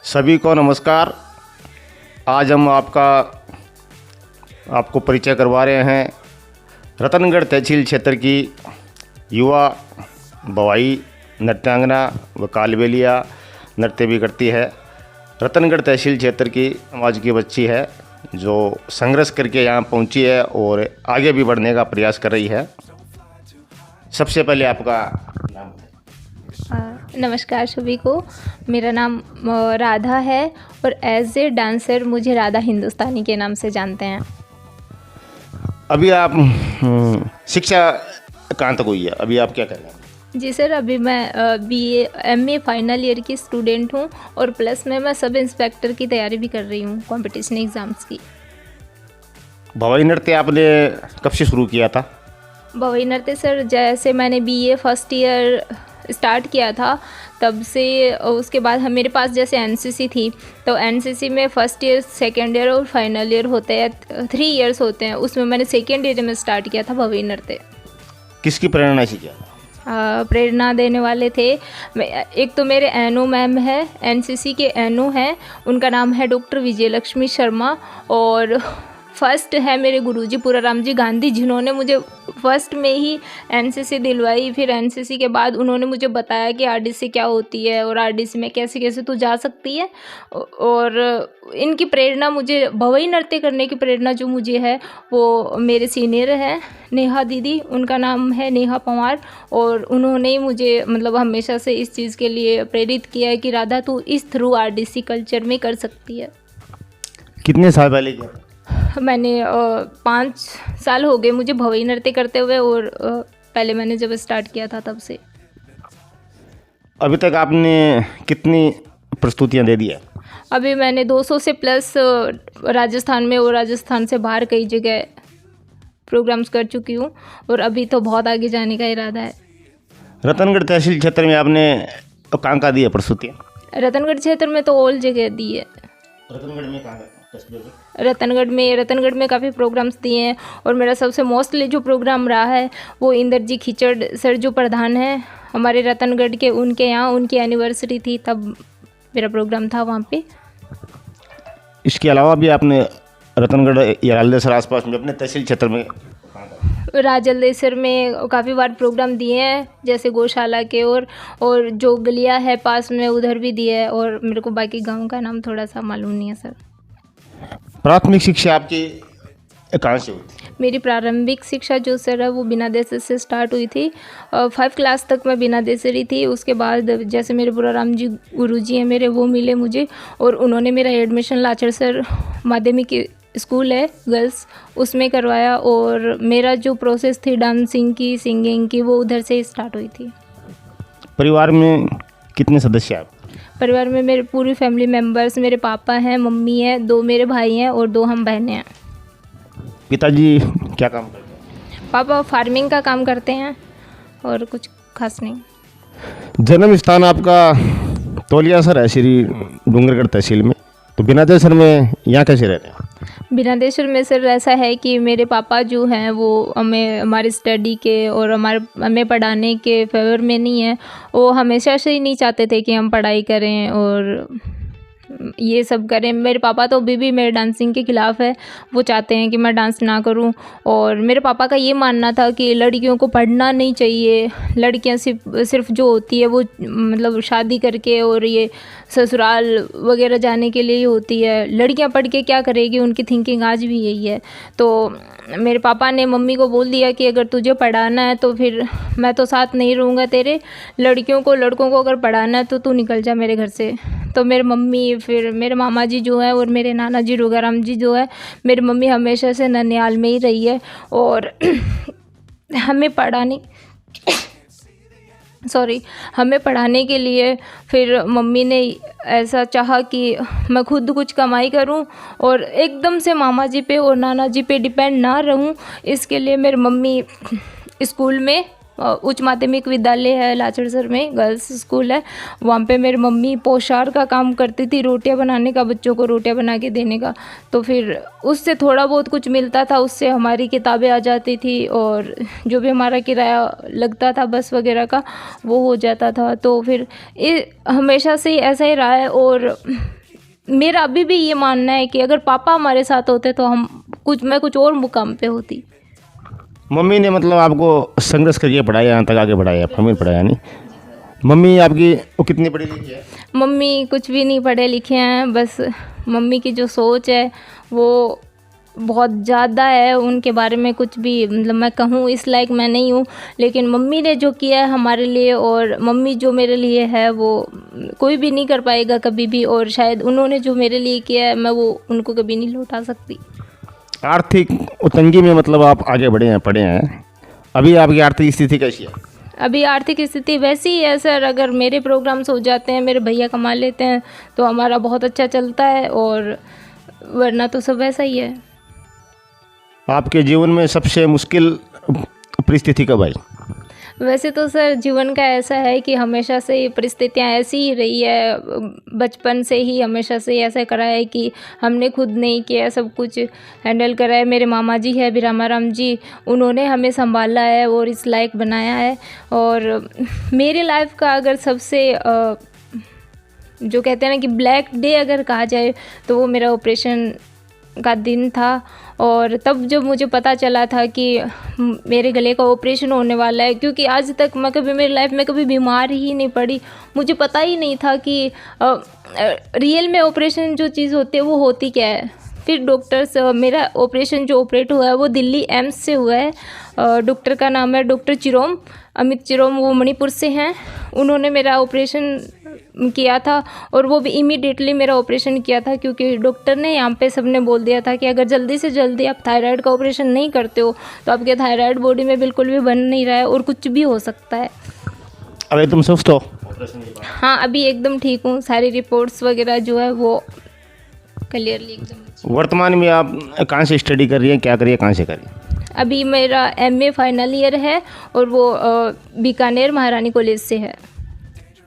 सभी को नमस्कार। आज हम आपको परिचय करवा रहे हैं रतनगढ़ तहसील क्षेत्र की युवा बवाई नृत्यांगना व कालबेलिया नृत्य भी करती है। रतनगढ़ तहसील क्षेत्र की समाज की बच्ची है जो संघर्ष करके यहाँ पहुँची है और आगे भी बढ़ने का प्रयास कर रही है। सबसे पहले आपका नाम बताइए। नमस्कार सभी को, मेरा नाम राधा है और एज ए डांसर मुझे राधा हिंदुस्तानी के नाम से जानते हैं। अभी आप शिक्षा कहाँ तक हुई है? अभी आप क्या कर रहे हैं? जी सर, अभी मैं BA MA फाइनल ईयर की स्टूडेंट हूँ और प्लस में मैं सब इंस्पेक्टर की तैयारी भी कर रही हूँ कंपटीशन एग्ज़ाम्स की। भवाई नृत्य आपने कब से शुरू किया था? भवाई नृत्य सर जैसे मैंने BA फर्स्ट ईयर स्टार्ट किया था तब से, उसके बाद मेरे पास जैसे NCC थी तो NCC में फर्स्ट ईयर सेकेंड ईयर और फाइनल ईयर होते हैं, 3 इयर्स होते हैं। उसमें मैंने सेकेंड ईयर में स्टार्ट किया था भवाई नृत्य। किसकी प्रेरणा से किया? प्रेरणा देने वाले थे, एक तो मेरे एनो मैम है, NCC के एनो हैं, उनका नाम है डॉक्टर विजयलक्ष्मी शर्मा। और फर्स्ट है मेरे गुरुजी पूराराम जी गांधी, जिन्होंने मुझे फर्स्ट में ही NCC दिलवाई। फिर NCC के बाद उन्होंने मुझे बताया कि RDC क्या होती है और RDC में कैसे कैसे तू जा सकती है। और इनकी प्रेरणा मुझे भवाई नृत्य करने की प्रेरणा जो मुझे है वो मेरे सीनियर हैं नेहा दीदी, उनका नाम है नेहा पंवार। और उन्होंने ही मुझे मतलब हमेशा से इस चीज़ के लिए प्रेरित किया है कि राधा तू इस थ्रू RDC कल्चर में कर सकती है। कितने साल पहले किया? मैंने 5 साल हो गए मुझे भवाई नृत्य करते हुए, और पहले मैंने जब स्टार्ट किया था तब से। अभी तक आपने कितनी प्रस्तुतियां दे दी है? अभी मैंने 200 से प्लस राजस्थान में और राजस्थान से बाहर कई जगह प्रोग्राम्स कर चुकी हूँ और अभी तो बहुत आगे जाने का इरादा है। रतनगढ़ तहसील क्षेत्र में आपने कहाँ दी है प्रस्तुतियाँ? रतनगढ़ क्षेत्र में तो ऑल जगह दी है। रतनगढ़ में कहाँ? रतनगढ़ में काफ़ी प्रोग्राम्स दिए हैं और मेरा सबसे मोस्टली जो प्रोग्राम रहा है वो इंदर जी खिचड़ सर जो प्रधान हैं हमारे रतनगढ़ के, उनके यहाँ उनकी एनिवर्सरी थी तब मेरा प्रोग्राम था वहाँ पे। इसके अलावा भी आपने रतनगढ़ या राजलदेसर आसपास में अपने तहसील क्षेत्र में? राजलदेसर में काफ़ी बार प्रोग्राम दिए हैं, जैसे गौशाला के और जो गलिया है पास में उधर भी दिए है। और मेरे को बाकी गाँव का नाम थोड़ा सा मालूम नहीं है सर। प्राथमिक शिक्षा आपकी कहाँ से हुई? मेरी प्रारंभिक शिक्षा जो सर है वो बिना देसर से स्टार्ट हुई थी। 5 क्लास तक मैं बिना देसरी थी। उसके बाद जैसे मेरे पूराराम जी गुरुजी हैं मेरे, वो मिले मुझे और उन्होंने मेरा एडमिशन लाचर सर माध्यमिक स्कूल है गर्ल्स, उसमें करवाया। और मेरा जो प्रोसेस थी डांसिंग की, सिंगिंग की, वो उधर से स्टार्ट हुई थी। परिवार में कितने सदस्य हैं? परिवार में मेरे पूरी फैमिली मेम्बर्स, मेरे पापा हैं, मम्मी है, 2 मेरे भाई हैं और 2 हम बहनें हैं। पिताजी क्या काम करते हैं? पापा फार्मिंग का काम करते हैं और कुछ खास नहीं। जन्म स्थान आपका तोलियासर है श्री डूंगरगढ़ तहसील में, तो बिनादेसर में यहाँ कैसे रहते हैं? बिनादेसर में सर ऐसा है कि मेरे पापा जो हैं वो हमें हमारी स्टडी के और हमें पढ़ाने के फेवर में नहीं है। वो हमेशा से ही नहीं चाहते थे कि हम पढ़ाई करें और ये सब करें। मेरे पापा तो अभी भी मेरे डांसिंग के ख़िलाफ़ है, वो चाहते हैं कि मैं डांस ना करूं। और मेरे पापा का ये मानना था कि लड़कियों को पढ़ना नहीं चाहिए, लड़कियां सिर्फ जो होती है वो मतलब शादी करके और ये ससुराल वगैरह जाने के लिए ही होती है, लड़कियां पढ़ के क्या करेगी, उनकी थिंकिंग आज भी यही है। तो मेरे पापा ने मम्मी को बोल दिया कि अगर तुझे पढ़ाना है तो फिर मैं तो साथ नहीं रहूँगा तेरे, लड़कों को अगर पढ़ाना है तो तू निकल जा मेरे घर से। तो मेरे मम्मी, फिर मेरे मामा जी जो है और मेरे नाना जी रोगाराम जी जो है, मेरी मम्मी हमेशा से ननिहाल में ही रही है। और हमें पढ़ाने के लिए फिर मम्मी ने ऐसा चाहा कि मैं खुद कुछ कमाई करूं और एकदम से मामा जी पे और नाना जी पे डिपेंड ना रहूं। इसके लिए मेरी मम्मी स्कूल में उच्च माध्यमिक विद्यालय है लाचड़सर में, गर्ल्स स्कूल है। वहाँ पे मेरी मम्मी पोशार का काम करती थी, रोटियां बनाने का, बच्चों को रोटियां बना के देने का। तो फिर उससे थोड़ा बहुत कुछ मिलता था, उससे हमारी किताबें आ जाती थी और जो भी हमारा किराया लगता था बस वगैरह का वो हो जाता था। तो फिर हमेशा से ऐसा ही रहा है। और मेरा अभी भी ये मानना है कि अगर पापा हमारे साथ होते तो मैं कुछ और मुकाम पे होती। मम्मी ने मतलब आपको संघर्ष करके पढ़ाया, यहाँ तक आगे बढ़ाया, मम्मी ने पढ़ाया नहीं? मम्मी आपकी वो कितनी पढ़ी लिखी है? मम्मी कुछ भी नहीं पढ़े लिखे हैं, बस मम्मी की जो सोच है वो बहुत ज़्यादा है। उनके बारे में कुछ भी मतलब मैं कहूँ इस लायक मैं नहीं हूँ, लेकिन मम्मी ने जो किया है हमारे लिए, और मम्मी जो मेरे लिए है वो कोई भी नहीं कर पाएगा कभी भी। और शायद उन्होंने जो मेरे लिए किया है मैं वो उनको कभी नहीं लौटा सकती। आर्थिक तंगी में मतलब आप आगे बढ़े हैं, पढ़े हैं, अभी आपकी आर्थिक स्थिति कैसी है? अभी आर्थिक स्थिति वैसी ही है सर, अगर मेरे प्रोग्राम्स हो जाते हैं, मेरे भैया कमा लेते हैं तो हमारा बहुत अच्छा चलता है, और वरना तो सब वैसा ही है। आपके जीवन में सबसे मुश्किल परिस्थिति कब आई? वैसे तो सर जीवन का ऐसा है कि हमेशा से ये परिस्थितियाँ ऐसी ही रही है, बचपन से ही हमेशा से ऐसा करा है कि हमने खुद नहीं किया, सब कुछ हैंडल करा है। मेरे मामा जी है बिरामाराम जी, उन्होंने हमें संभाला है और इस लायक बनाया है। और मेरी लाइफ का अगर सबसे जो कहते हैं ना कि ब्लैक डे अगर कहा जाए तो वो मेरा ऑपरेशन का दिन था। और तब जब मुझे पता चला था कि मेरे गले का ऑपरेशन होने वाला है, क्योंकि आज तक मैं कभी मेरी लाइफ में कभी बीमार ही नहीं पड़ी, मुझे पता ही नहीं था कि रियल में ऑपरेशन जो चीज़ होती है वो होती क्या है। फिर डॉक्टर्स, मेरा ऑपरेशन जो ऑपरेट हुआ है वो दिल्ली एम्स से हुआ है। डॉक्टर का नाम है डॉक्टर चिरोम, अमित चिरोम, वो मणिपुर से हैं। उन्होंने मेरा ऑपरेशन किया था और वो भी इमीडिएटली मेरा ऑपरेशन किया था, क्योंकि डॉक्टर ने यहाँ पे सबने बोल दिया था कि अगर जल्दी से जल्दी आप थायराइड का ऑपरेशन नहीं करते हो तो आपके थायराइड बॉडी में बिल्कुल भी बन नहीं रहा है और कुछ भी हो सकता है। अभी तुम स्वस्थ हो? हाँ, अभी एकदम ठीक हूँ, सारी रिपोर्ट्स वगैरह जो है वो क्लियरली एकदम। वर्तमान में आप कहाँ से स्टडी कर रही हैं, क्या करिए, कहाँ से करिए? अभी मेरा MA फाइनल ईयर है और वो बीकानेर महारानी कॉलेज से है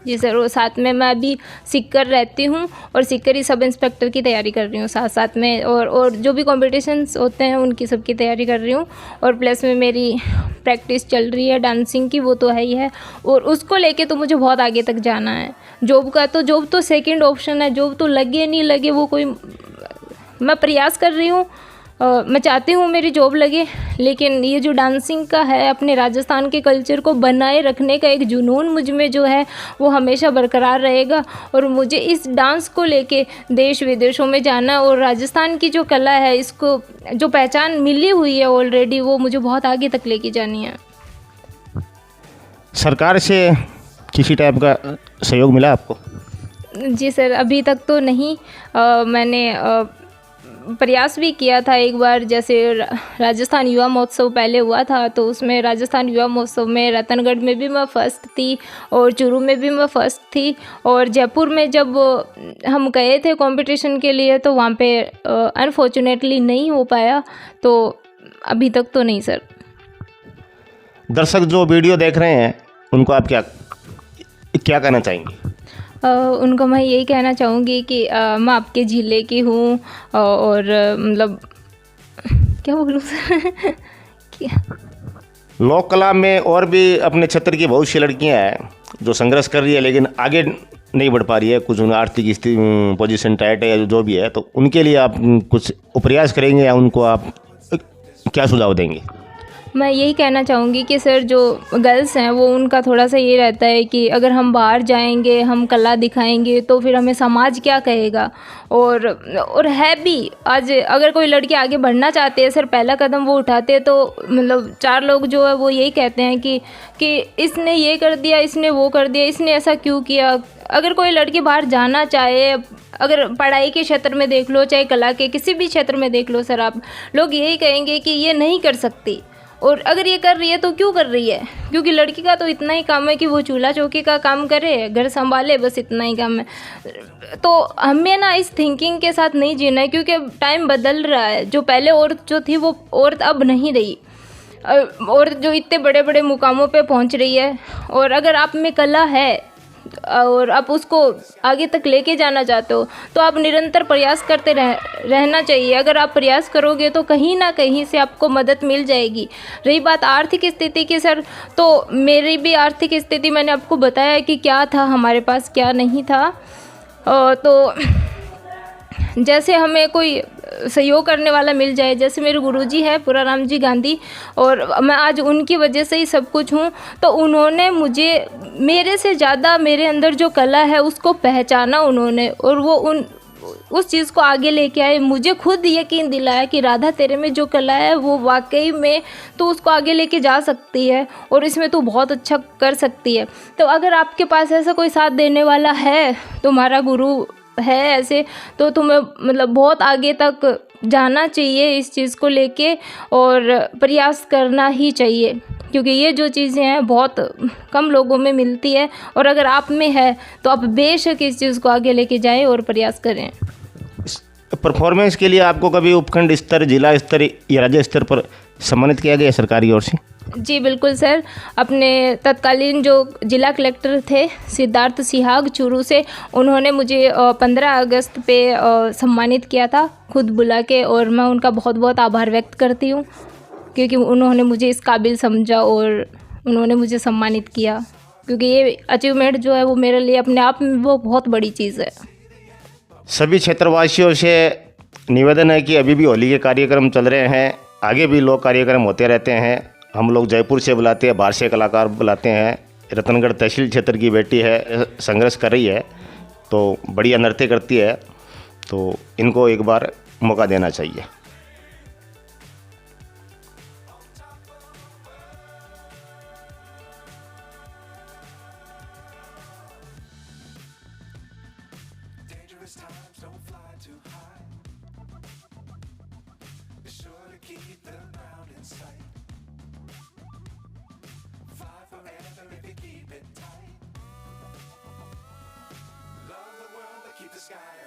जी सर। और साथ में मैं अभी सीकर रहती हूँ और सीकर सब इंस्पेक्टर की तैयारी कर रही हूँ साथ साथ में, और जो भी कॉम्पिटिशन्स होते हैं उनकी सबकी तैयारी कर रही हूँ। और प्लस में मेरी प्रैक्टिस चल रही है डांसिंग की, वो तो है ही है, और उसको लेके तो मुझे बहुत आगे तक जाना है। जॉब तो सेकंड ऑप्शन है, जॉब तो लगे नहीं लगे वो कोई, मैं प्रयास कर रही हूँ, मैं चाहती हूँ मेरी जॉब लगे, लेकिन ये जो डांसिंग का है, अपने राजस्थान के कल्चर को बनाए रखने का एक जुनून मुझ में जो है वो हमेशा बरकरार रहेगा। और मुझे इस डांस को लेके देश विदेशों में जाना, और राजस्थान की जो कला है इसको जो पहचान मिली हुई है ऑलरेडी, वो मुझे बहुत आगे तक लेके जानी है। सरकार से किसी टाइप का सहयोग मिला आपको? जी सर, अभी तक तो नहीं। मैंने प्रयास भी किया था एक बार, जैसे राजस्थान युवा महोत्सव पहले हुआ था, तो उसमें राजस्थान युवा महोत्सव में रतनगढ़ में भी मैं फ़र्स्ट थी और चूरू में भी मैं फ़र्स्ट थी। और जयपुर में जब हम गए थे कंपटीशन के लिए तो वहाँ पे अनफॉर्चुनेटली नहीं हो पाया, तो अभी तक तो नहीं सर। दर्शक जो वीडियो देख रहे हैं उनको आप क्या कहना चाहेंगे? उनको मैं यही कहना चाहूँगी कि मैं आपके ज़िले की हूँ, और मतलब क्या बोलूँ सर क्या, लोक कला में और भी अपने क्षेत्र की बहुत सी लड़कियां हैं जो संघर्ष कर रही है लेकिन आगे नहीं बढ़ पा रही है, कुछ उन्हें आर्थिक स्थिति पोजीशन टाइट है या जो भी है, तो उनके लिए आप कुछ प्रयास करेंगे या उनको आप क्या सुझाव देंगे? मैं यही कहना चाहूँगी कि सर जो गर्ल्स हैं वो उनका थोड़ा सा ये रहता है कि अगर हम बाहर जाएंगे, हम कला दिखाएंगे तो फिर हमें समाज क्या कहेगा। और है भी, आज अगर कोई लड़की आगे बढ़ना चाहती है सर, पहला कदम वो उठाते हैं तो मतलब 4 लोग जो है वो यही कहते हैं कि इसने ये कर दिया, इसने वो कर दिया, इसने ऐसा क्यों किया। अगर कोई लड़की बाहर जाना चाहे, अगर पढ़ाई के क्षेत्र में देख लो, चाहे कला के किसी भी क्षेत्र में देख लो सर, आप लोग यही कहेंगे कि ये नहीं कर सकती, और अगर ये कर रही है तो क्यों कर रही है, क्योंकि लड़की का तो इतना ही काम है कि वो चूल्हा चौकी का काम करे, घर संभाले, बस इतना ही काम है। तो हमें ना इस थिंकिंग के साथ नहीं जीना है, क्योंकि अब टाइम बदल रहा है, जो पहले औरत जो थी वो औरत अब नहीं रही। और जो इतने बड़े बड़े मुकामों पे पहुंच रही है। और अगर आप में कला है और आप उसको आगे तक लेके जाना चाहते हो तो आप निरंतर प्रयास करते रहना चाहिए। अगर आप प्रयास करोगे तो कहीं ना कहीं से आपको मदद मिल जाएगी। रही बात आर्थिक स्थिति की सर, तो मेरी भी आर्थिक स्थिति मैंने आपको बताया कि क्या था हमारे पास क्या नहीं था। तो जैसे हमें कोई सहयोग करने वाला मिल जाए, जैसे मेरे गुरुजी है पुराराम जी गांधी, और मैं आज उनकी वजह से ही सब कुछ हूँ। तो उन्होंने मुझे मेरे से ज़्यादा मेरे अंदर जो कला है उसको पहचाना उन्होंने, और वो उस चीज़ को आगे लेके आए। मुझे खुद यकीन दिलाया कि राधा तेरे में जो कला है वो वाकई में तो उसको आगे लेके जा सकती है और इसमें तू बहुत अच्छा कर सकती है। तो अगर आपके पास ऐसा कोई साथ देने वाला है, तुम्हारा गुरु है ऐसे, तो तुम्हें मतलब बहुत आगे तक जाना चाहिए इस चीज़ को लेके, और प्रयास करना ही चाहिए, क्योंकि ये जो चीज़ें हैं बहुत कम लोगों में मिलती है। और अगर आप में है तो आप बेशक इस चीज़ को आगे लेके जाएं और प्रयास करें। परफॉर्मेंस के लिए आपको कभी उपखंड स्तर, जिला स्तर या राज्य स्तर पर सम्मानित किया गया सरकारी ओर से? जी बिल्कुल सर, अपने तत्कालीन जो जिला कलेक्टर थे सिद्धार्थ सिहाग चूरू से, उन्होंने मुझे 15 अगस्त पे सम्मानित किया था खुद बुला के, और मैं उनका बहुत बहुत आभार व्यक्त करती हूँ, क्योंकि उन्होंने मुझे इस काबिल समझा और उन्होंने मुझे सम्मानित किया, क्योंकि ये अचीवमेंट जो है वो मेरे लिए अपने आप में वो बहुत बड़ी चीज़ है। सभी क्षेत्रवासियों से निवेदन है कि अभी भी होली के कार्यक्रम चल रहे हैं, आगे भी लोग कार्यक्रम होते रहते हैं। हम लोग जयपुर से बुलाते हैं, बाहर से कलाकार बुलाते हैं। रतनगढ़ तहसील क्षेत्र की बेटी है, संघर्ष कर रही है, तो बढ़िया नृत्य करती है, तो इनको एक बार मौका देना चाहिए। Keep the sky